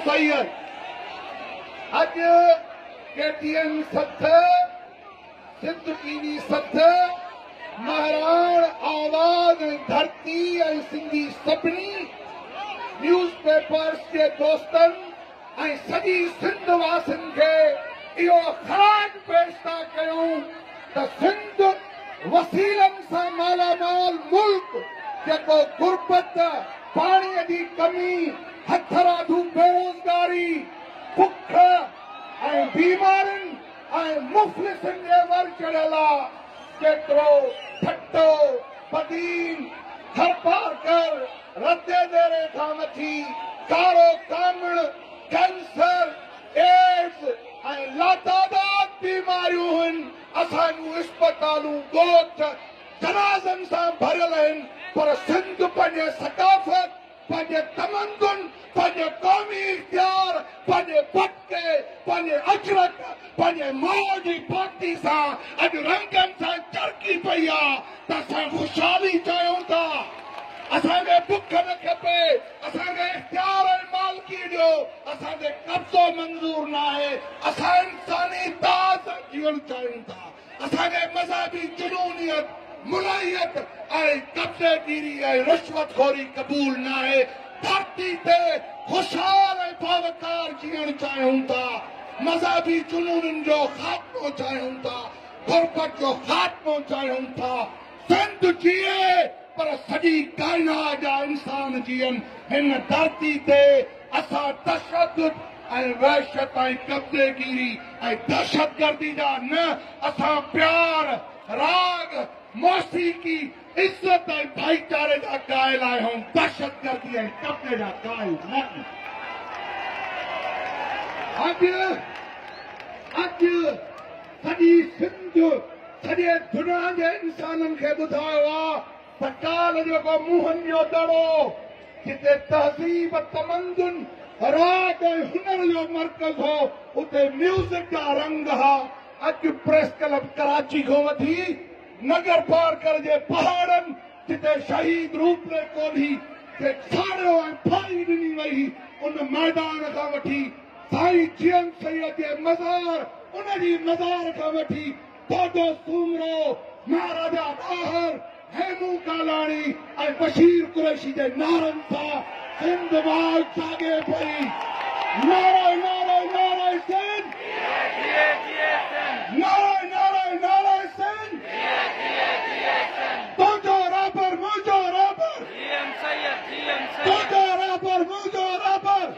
सैयद अज KTN सथ Sindh TV सथ महाराण आवाज़ धरती ऐं सिंधी सभिनी न्यूज़ पेपर्स के दोस्तनि ऐं सॼी सिंध वासियुनि खे इहो ख़राज पेश था कयूं त सिंध वसीलनि सां मालामाल मुल्क जेको गुरबत पाणीअ जी कमी हथराधू बेरोज़गारी बुख ऐं बीमारियुनि ऐं मुफ़लिसनि जे वर चढ़ियल आहे केतिरो ठटो पदीन थरपार कर रदे देरे खां वठी कारो कामण कैंसर एड्स ऐं लातादाद बीमारियूं आहिनि असांजूं अस्पतालूं ॻोठ जनाज़नि सां भरियल आहिनि पर सिंध पंहिंजे सकाफ़त पंहिंजे तमंदुन पंहिंजे क़ौमी इख़्तियार पंहिंजे पटके पंहिंजे अजरक पंहिंजे माउ जी पार्टी सां अॼु रंगनि सां चरकी पई आहे त असां ख़ुशहाली चाहियूं था असांखे बुख न खपे असांखे इख़्तियार ऐं मालिकी ॾियो असांखे कब्ज़ो मंज़ूर न आहे असां इंसानी दाह सां जीअण चाहियूं था असांखे मज़हबी जुनूनियत मुलाहियत ऐं कब्ज़ेगीरी ऐं रिश्वतखोरी क़बूल न आहे धरती ते ख़ुशहाल ऐं बावकार जीअण चाहियूं था मज़हबी जुनूननि जो ख़ात्मो चाहियूं था गुरबत जो ख़ात्मो चाहियूं था सिंध जीए पर सॼी काइनात जा इंसान जीअनि हिन धरती ते असां तशद्दुद ऐं वहशत ऐं कब्ज़ेगीरी ऐं दहशतगर्दी जा न असां प्यार राग मौसीकी इज़त ऐं भाईचारे जा क़ाइल आहियूं दहशतगर्दी ऐं कब्ज़े जा क़ाइल न अॼु सॼी सिंध सॼे दुनिया जे इंसाननि खे ॿुधायो आहे त काल जेको मुंहनि जो दड़ो जिते तहज़ीब तमंदुन राग ऐं हुनर जो मर्कज़ हो उते म्यूज़िक जा रंग हा अॼु प्रेस क्लब कराची खां वठी नगर पार कर जे पहाड़नि जिते शहीद रूप ने कोल्ही खे साड़ियो ऐं फाड़ी ॾिनी वई उन मैदान खां वठी साईं जीअन सैयद जे मज़ार उनजी मज़ार खां वठी बोडो सूमरो महाराजा ॾाहर हेमू कालाणी ऐं बशीर कुरैशी जे नारनि सां सिंध वाल जागे पई नारे नारे नारे सिंध नारे नारे नारे सिंध तुंहिंजो रबर मुंहिंजो रबर तुंहिंजो रबर मुंहिंजो रबर